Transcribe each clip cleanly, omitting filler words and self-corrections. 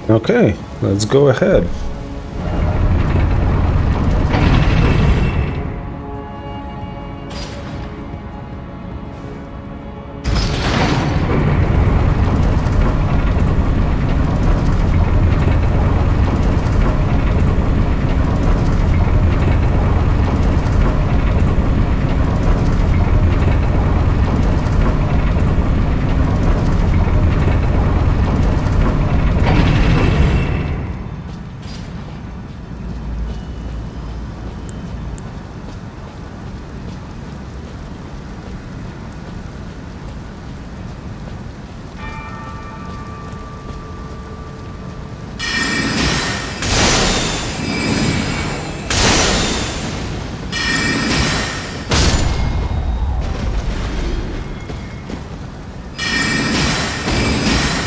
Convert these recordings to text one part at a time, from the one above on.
Okay, let's go ahead.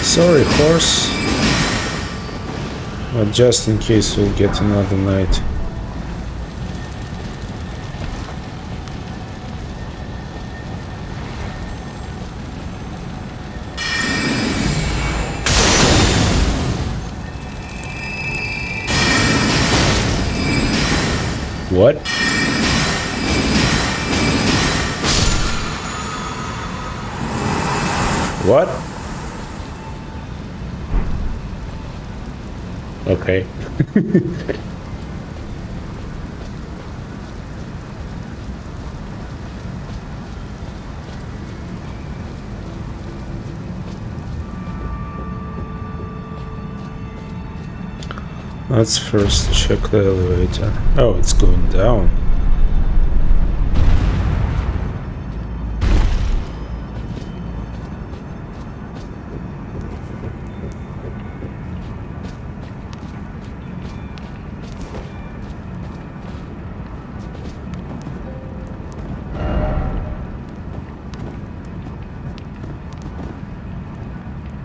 Sorry, horse. But just in case we'll get another night. What? What? Okay. Let's first check the elevator. Oh, it's going down.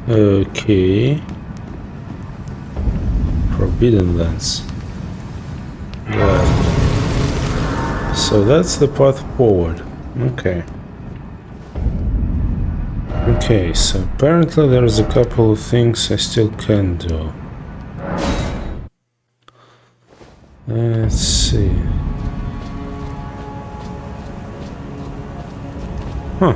Okay. Forbidden lands. Yeah. So that's the path forward. Okay. Okay, so apparently there's a couple of things I still can do. Let's see. Huh.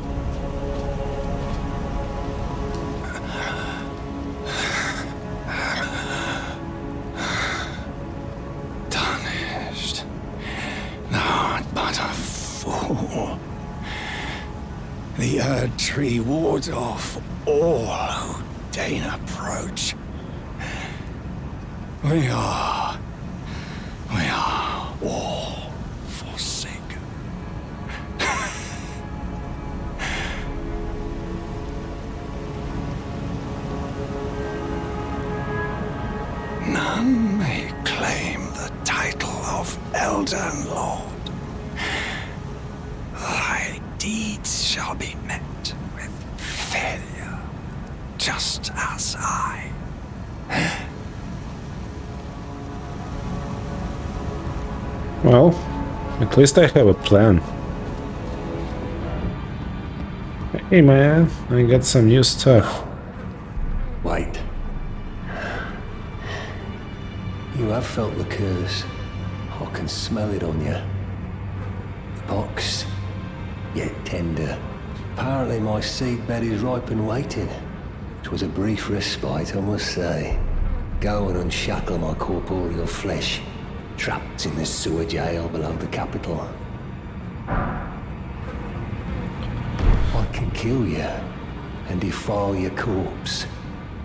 The Erd Tree wards off all who deign approach. We are all forsaken. None may claim the title of Elden Lord. Thy deeds shall be met with failure, just as I. Well, at least I have a plan. Hey man, I got some new stuff. Wait. You have felt the curse. I can smell it on you. The box, yet tender. Apparently my seedbed is ripe and waiting. 'Twas a brief respite, I must say. Go and unshackle my corporeal flesh, trapped in the sewer jail below the capital. I can kill you and defile your corpse.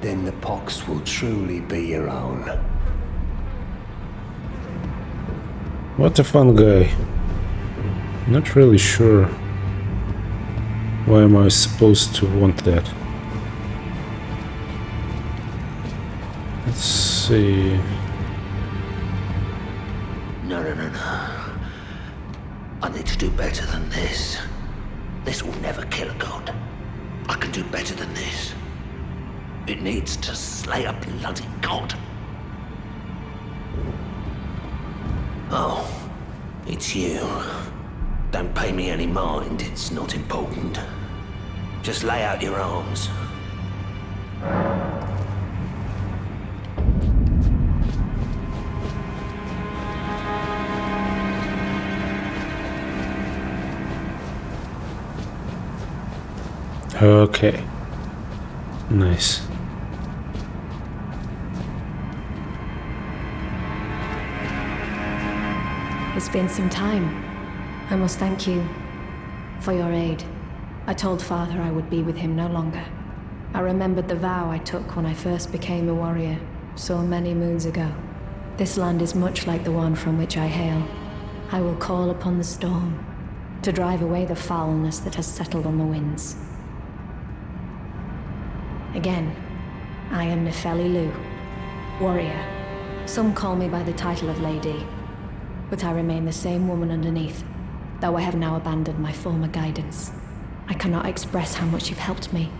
Then the pox will truly be your own. What a fun guy. Not really sure why am I supposed to want that. Let's see. No. I need to do better than this. This will never kill a god. I can do better than this. It needs to slay a bloody god. Oh, it's you. Don't pay me any mind, it's not important. Just lay out your arms. Okay. Nice. It's been some time. I must thank you for your aid. I told Father I would be with him no longer. I remembered the vow I took when I first became a warrior, so many moons ago. This land is much like the one from which I hail. I will call upon the storm to drive away the foulness that has settled on the winds. Again, I am Nefeli Lu, warrior. Some call me by the title of Lady, but I remain the same woman underneath, though I have now abandoned my former guidance. I cannot express how much you've helped me.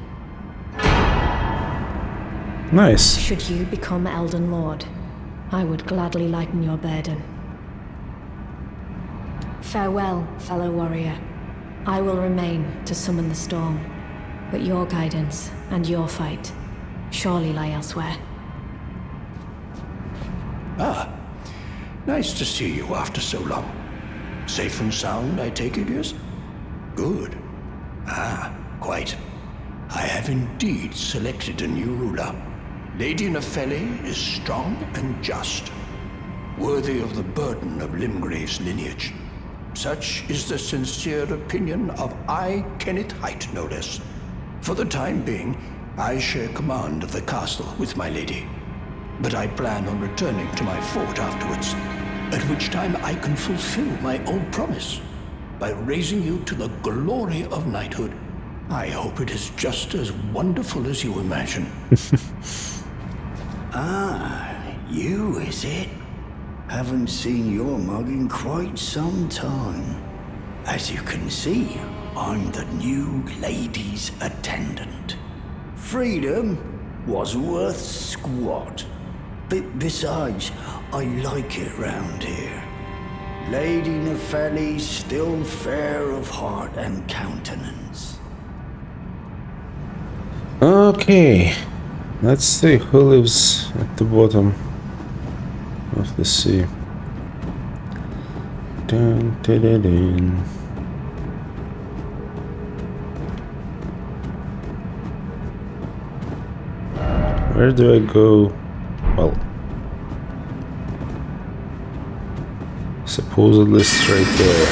Nice. Should you become Elden Lord, I would gladly lighten your burden. Farewell, fellow warrior. I will remain to summon the storm, but your guidance and your fight surely lie elsewhere. Ah, nice to see you after so long. Safe and sound, I take it, yes? Good. Ah, quite. I have indeed selected a new ruler. Lady Nefeli is strong and just, worthy of the burden of Limgrave's lineage. Such is the sincere opinion of I, Kenneth Height, no less. For the time being, I share command of the castle with my lady. But I plan on returning to my fort afterwards, at which time I can fulfill my old promise by raising you to the glory of knighthood. I hope it is just as wonderful as you imagine. Ah, you is it? Haven't seen your mug in quite some time. As you can see, I'm the new lady's attendant. Freedom was worth squat. Besides, I like it round here. Lady Nefeli's still fair of heart and countenance. Okay. Let's see who lives at the bottom of the sea. Dun, dun, dun, dun. Where do I go? Well, supposedly straight there.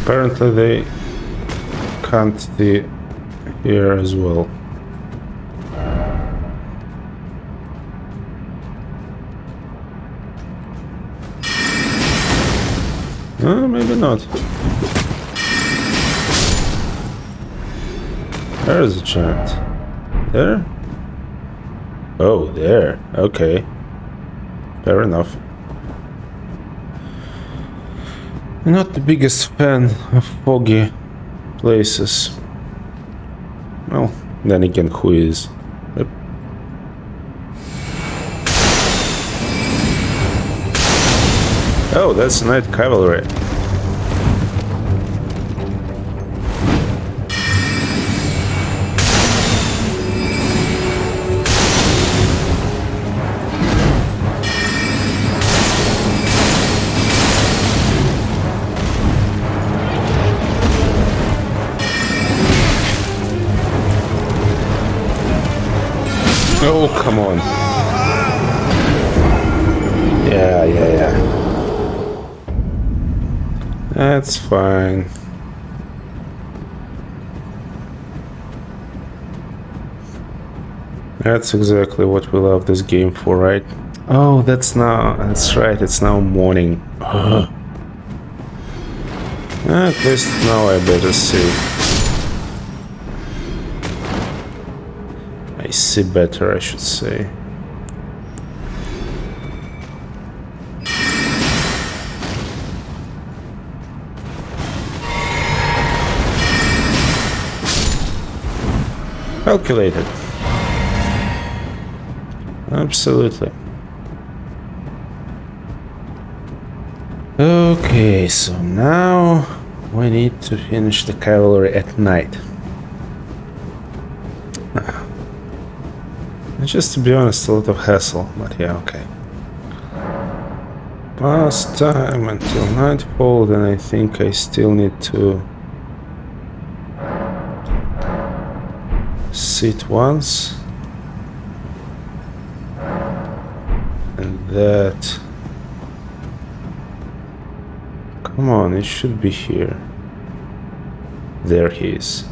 Apparently they can't see here as well. Maybe not. There's a giant. There? Oh, there. Okay. Fair enough. I'm not the biggest fan of foggy places. Well, then again, who is? Yep. Oh, that's night cavalry. Oh, come on. Yeah. That's fine. That's exactly what we love this game for, right? Oh, that's right, it's now morning. At least now I better see. I see better, I should say. Calculated. Absolutely. Okay, so now we need to finish the cavalry at night. Just to be honest, a lot of hassle, but yeah, okay. Past time until nightfall, then I think I still need to sit once. And that... Come on, it should be here. There he is.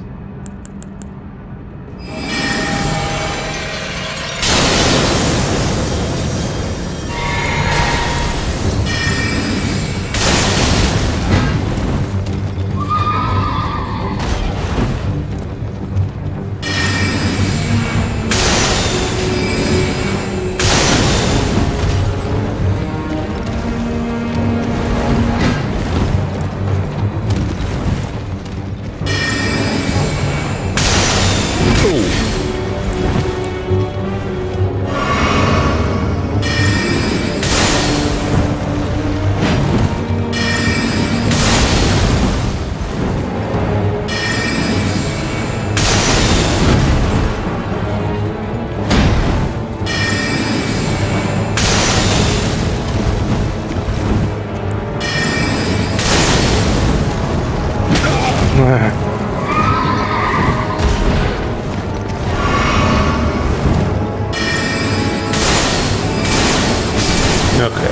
Okay.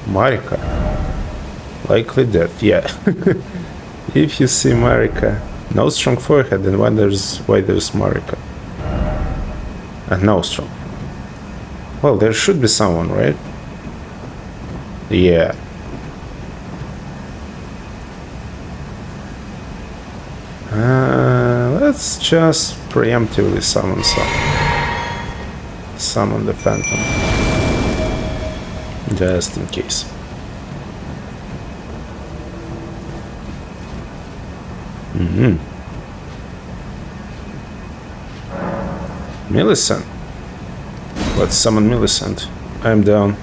Marika. Likely death, yeah. If you see Marika, no strong forehead, then why there's Marika? And no strong. Well, there should be someone, right? Yeah. Let's just preemptively summon the Phantom. Just in case. Millicent. Let's summon Millicent. I'm down.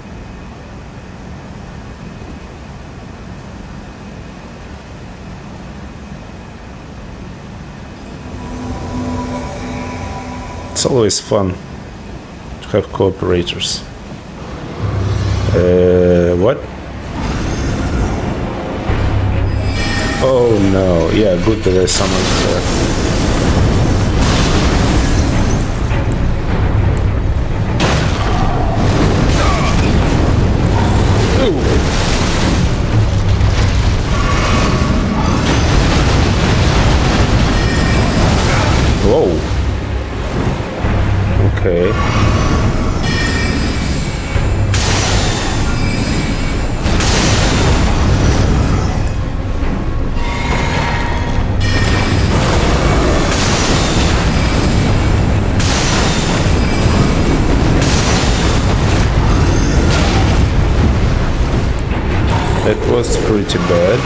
It's always fun to have cooperators. What? Oh no, yeah, good that I summoned her. Whoa. Okay. That was pretty bad.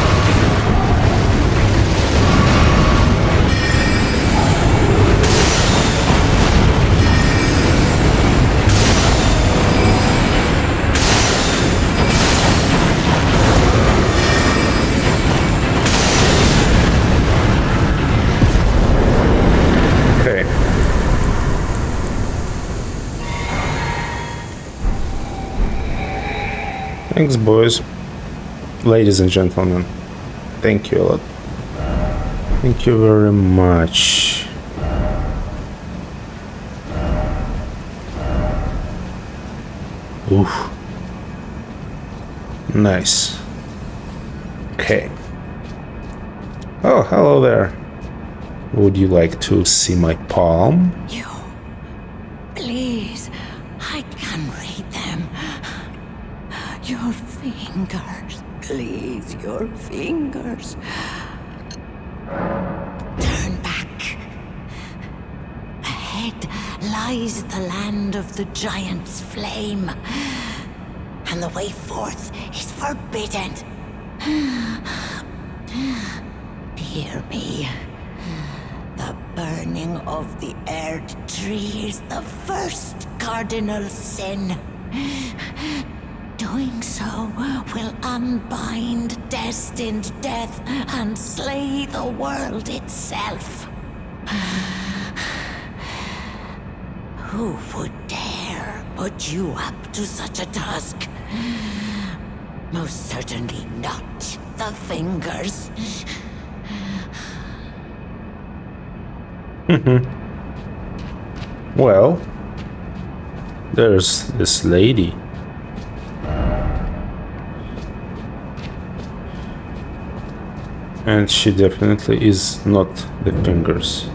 Okay. Thanks, boys. Ladies and gentlemen, thank you a lot. Thank you very much. Oof. Nice. Okay. Oh, hello there. Would you like to see my palm? You. Please. I can read them. Your fingers. Please, your fingers. Turn back. Ahead lies the land of the giant's flame, and the way forth is forbidden. Hear me. The burning of the Erd tree is the first cardinal sin. Doing so will unbind destined death and slay the world itself. Who would dare put you up to such a task? Most certainly not the Fingers. Well, there's this lady. And she definitely is not the Fingers.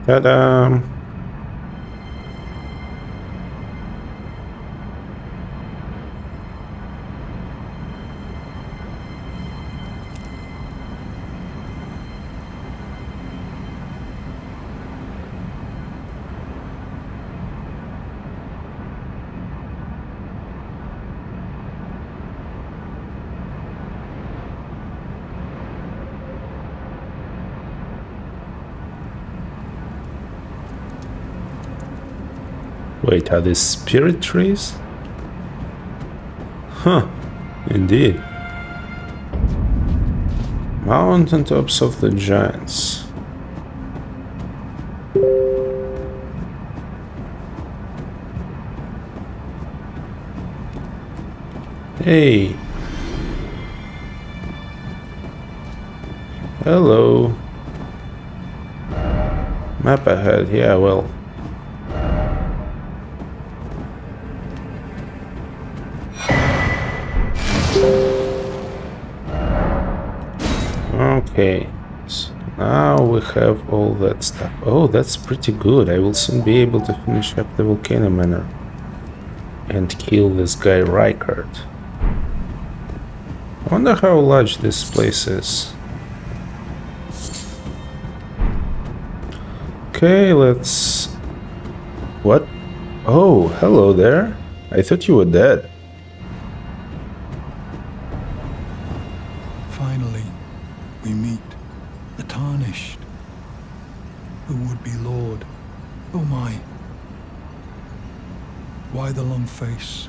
Ta-da! Wait, are these spirit trees? Huh, indeed. Mountaintops of the Giants. Hey. Hello. Map ahead, yeah, well. Okay, so now we have all that stuff. Oh, that's pretty good. I will soon be able to finish up the Vulcano Manor and kill this guy Rykard. I wonder how large this place is. Okay, let's... What? Oh, hello there. I thought you were dead. Finally, we meet the Tarnished, who would be Lord. Oh my. Why the long face?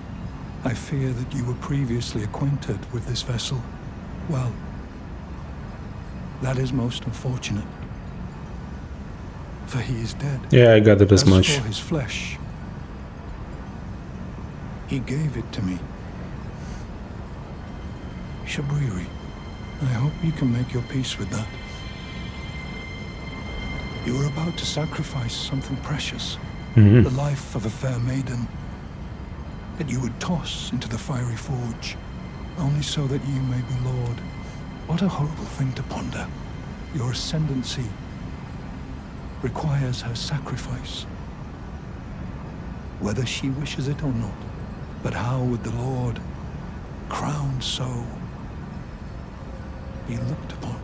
I fear that you were previously acquainted with this vessel. Well, that is most unfortunate. For he is dead. Yeah, I gathered as much. For his flesh, he gave it to me. Shabriri, I hope you can make your peace with that. You were about to sacrifice something precious, the life of a fair maiden, that you would toss into the fiery forge, only so that you may be lord. What a horrible thing to ponder. Your ascendancy requires her sacrifice, whether she wishes it or not. But how would the Lord, crowned so, be looked upon?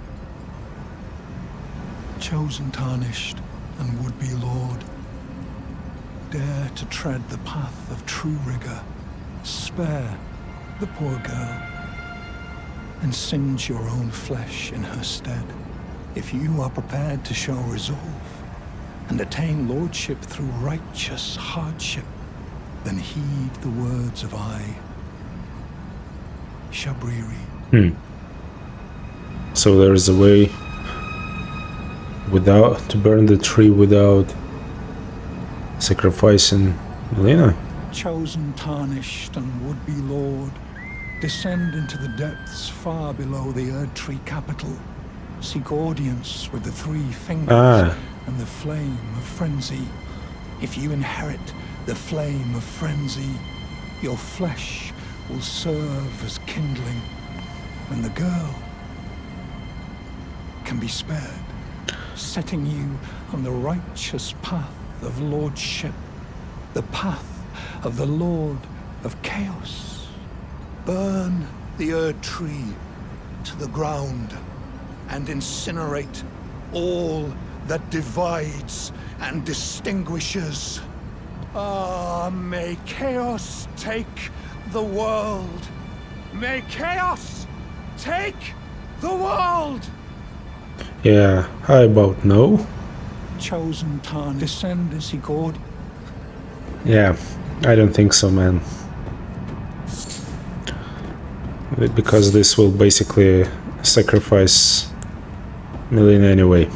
Chosen Tarnished and would-be Lord, dare to tread the path of true rigor, spare the poor girl, and singe your own flesh in her stead. If you are prepared to show resolve and attain lordship through righteous hardship, then heed the words of I, Shabriri. So there's a way without to burn the tree without sacrificing Melina. Chosen, tarnished, and would-be lord, descend into the depths far below the Erdtree capital. Seek audience with the three fingers and the flame of frenzy. If you inherit the flame of frenzy, your flesh will serve as kindling, and the girl can be spared, setting you on the righteous path of lordship, the path of the Lord of Chaos. Burn the Erdtree to the ground and incinerate all that divides and distinguishes. Ah, may Chaos take the world. May Chaos take the world! Yeah, how about no? Chosen Tarn descend as he God. Yeah, I don't think so, man. Because this will basically sacrifice Melina anyway.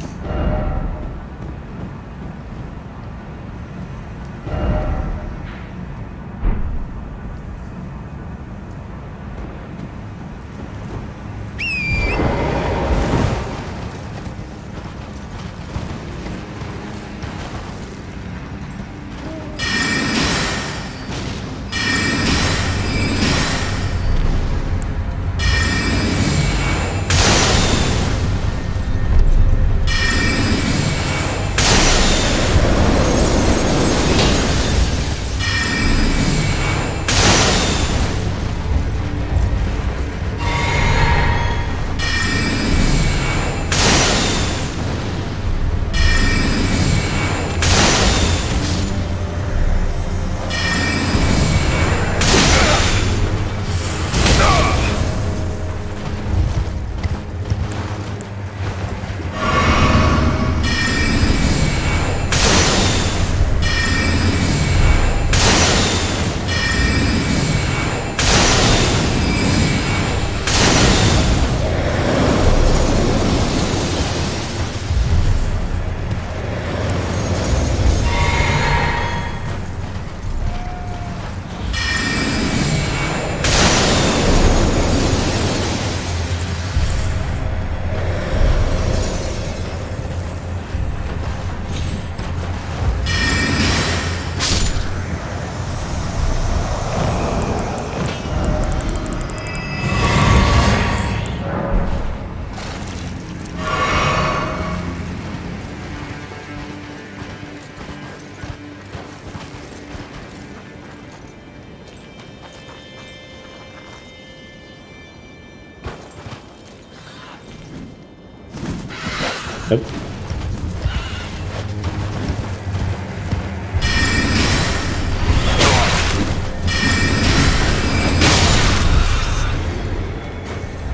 Yep.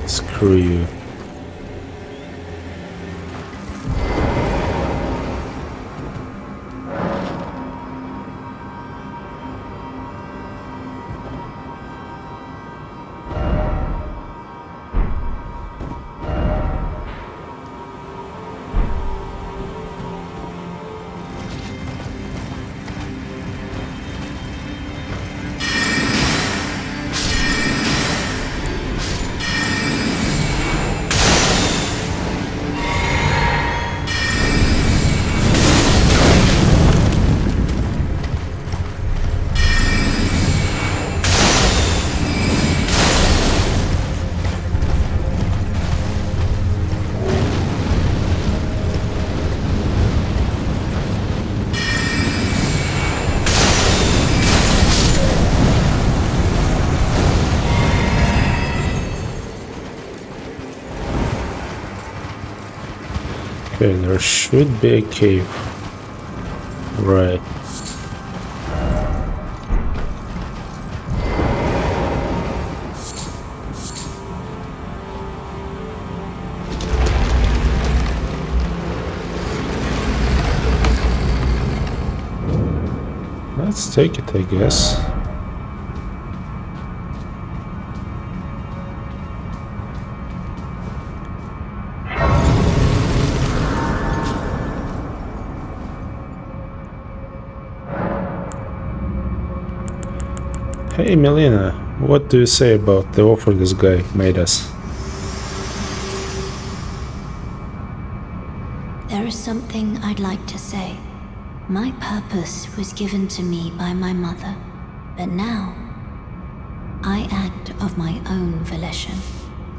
Screw you. Okay, there should be a cave. Right. Let's take it, I guess. Hey Melina, what do you say about the offer this guy made us? There is something I'd like to say. My purpose was given to me by my mother, but now I act of my own volition.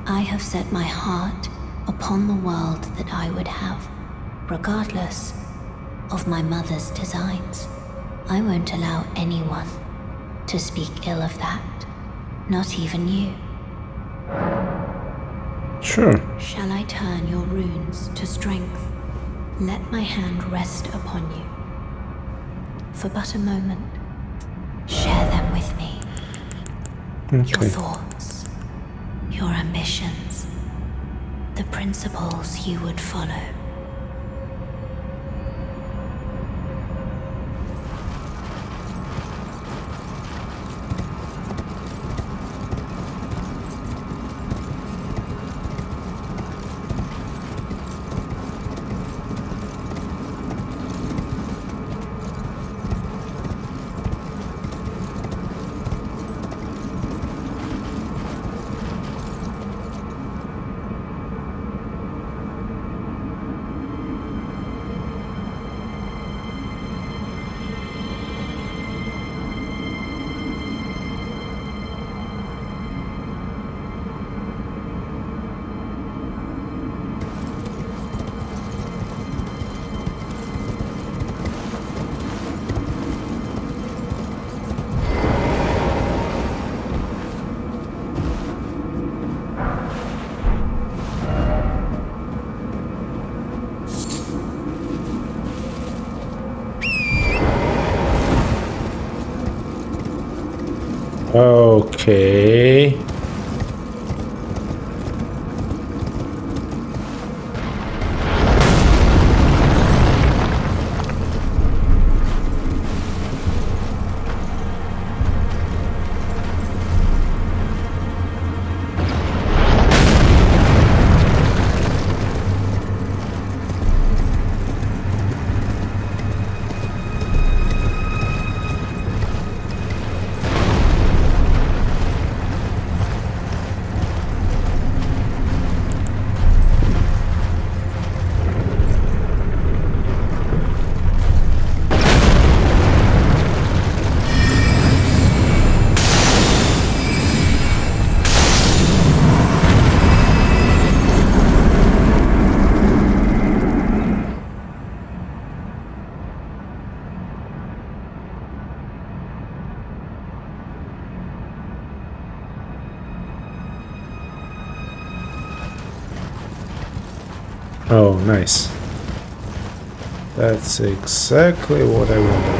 I have set my heart upon the world that I would have, regardless of my mother's designs. I won't allow anyone to speak ill of that, not even you. Sure. Shall I turn your runes to strength? Let my hand rest upon you. For but a moment, share them with me. Your thoughts, your ambitions, the principles you would follow. Okay. Oh, nice. That's exactly what I wanted.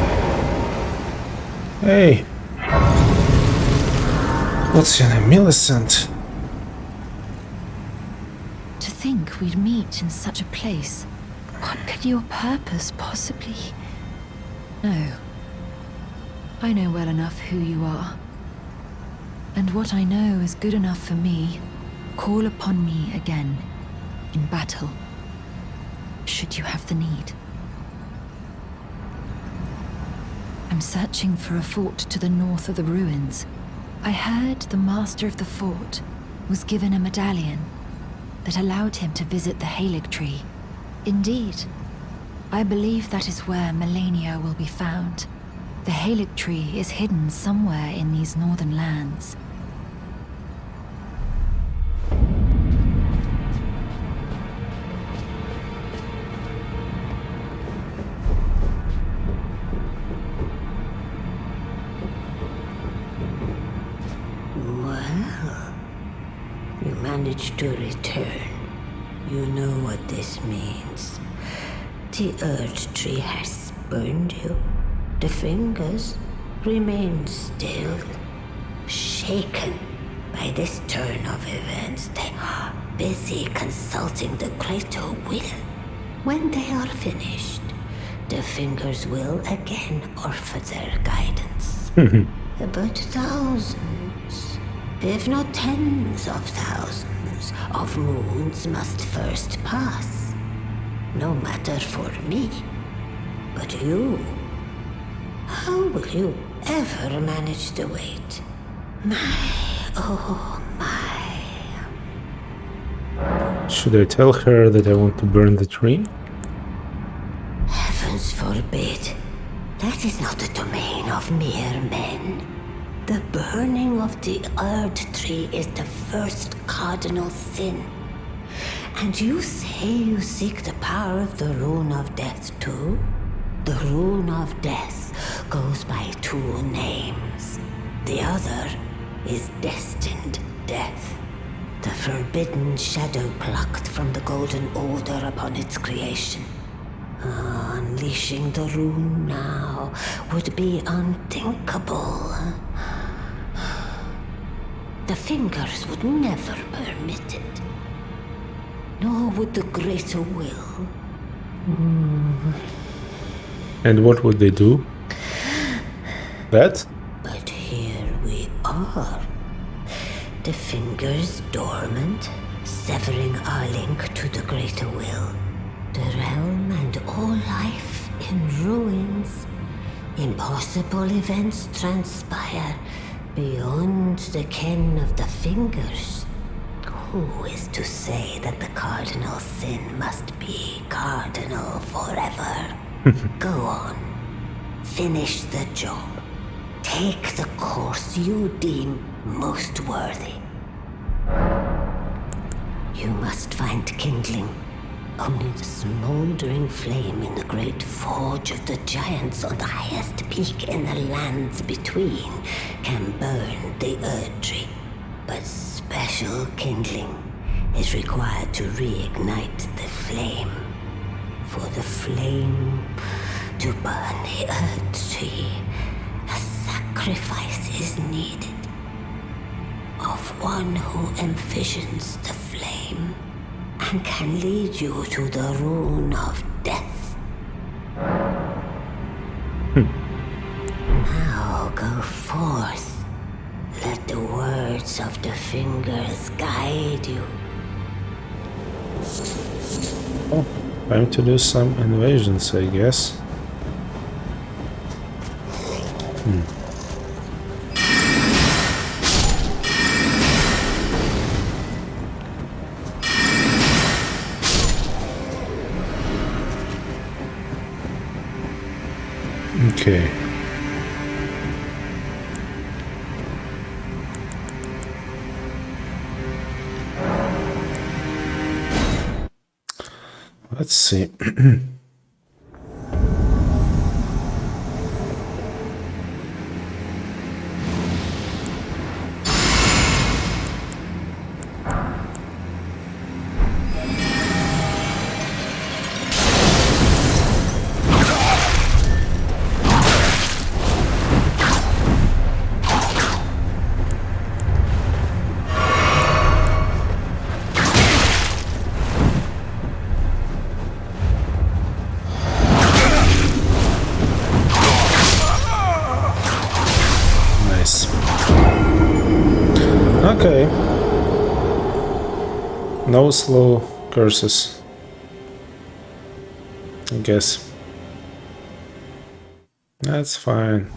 Hey! What's your name? Millicent? To think we'd meet in such a place. What could your purpose possibly... No. I know well enough who you are. And what I know is good enough for me. Call upon me again, in battle, should you have the need. I'm searching for a fort to the north of the ruins. I heard the master of the fort was given a medallion that allowed him to visit the Halig tree. Indeed, I believe that is where Melania will be found. The Halig tree is hidden somewhere in these northern lands. Managed to return. You know what this means. The Earth Tree has spurned you. The fingers remain still, shaken by this turn of events. They are busy consulting the greater will. When they are finished, the fingers will again offer their guidance. But thousands, if not tens of thousands, of moons must first pass. No matter for me, but you. How will you ever manage to wait? My, oh my. Should I tell her that I want to burn the tree? Heavens forbid. That is not the domain of mere men. The burning of the Erd tree is the first cardinal sin. And you say you seek the power of the Rune of Death too? The Rune of Death goes by two names. The other is Destined Death. The forbidden shadow plucked from the golden order upon its creation. Unleashing the rune now would be unthinkable. The fingers would never permit it. Nor would the greater will. And what would they do? That? But here we are. The fingers dormant, severing our link to the greater will. The realm and all life in ruins. Impossible events transpire beyond the ken of the fingers. Who is to say that the cardinal sin must be cardinal forever? Go on. Finish the job. Take the course you deem most worthy. You must find kindling. Only the smoldering flame in the great forge of the giants on the highest peak in the lands between can burn the Erd tree. But special kindling is required to reignite the flame. For the flame to burn the Erd tree, a sacrifice is needed. Of one who envisions the flame and can lead you to the Rune of Death. Now go forth. Let the words of the fingers guide you. Oh, time to do some invasions, I guess. Okay. Let's see. Okay. No slow curses, I guess. That's fine.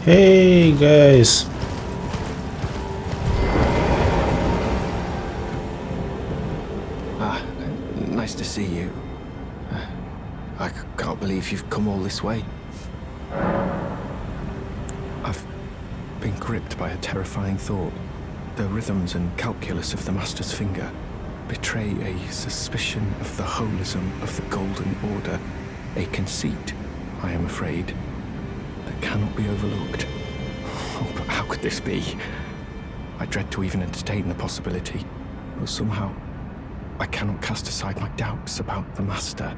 Hey guys. Nice to see you. I can't believe you've come all this way. I've been gripped by a terrifying thought. The rhythms and calculus of the Master's finger betray a suspicion of the holism of the Golden Order, a conceit, I am afraid, that cannot be overlooked. Oh, but how could this be? I dread to even entertain the possibility, but somehow I cannot cast aside my doubts about the Master.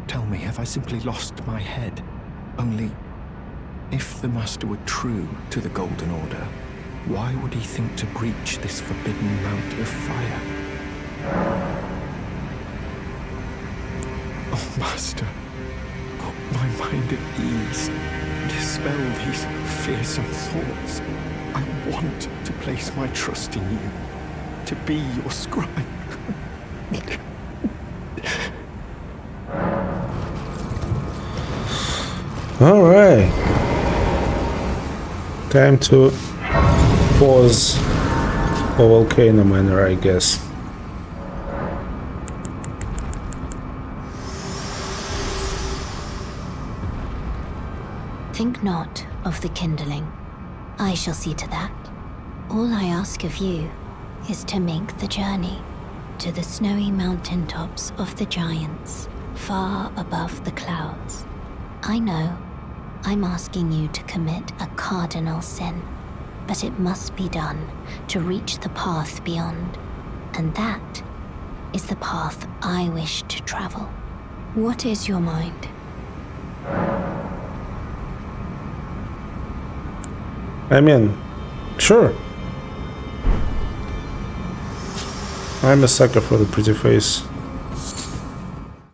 Tell me, have I simply lost my head? Only, if the Master were true to the Golden Order, why would he think to breach this forbidden mount of fire? Oh, Master, put my mind at ease. Dispel these fearsome thoughts. I want to place my trust in you, to be your scribe. Alright. Time to pause for Volcano Manor, I guess. Think not of the kindling. I shall see to that. All I ask of you is to make the journey to the snowy mountaintops of the giants, far above the clouds. I know I'm asking you to commit a cardinal sin, but it must be done to reach the path beyond, and that is the path I wish to travel. What is your mind? I mean, sure. I'm a sucker for the pretty face.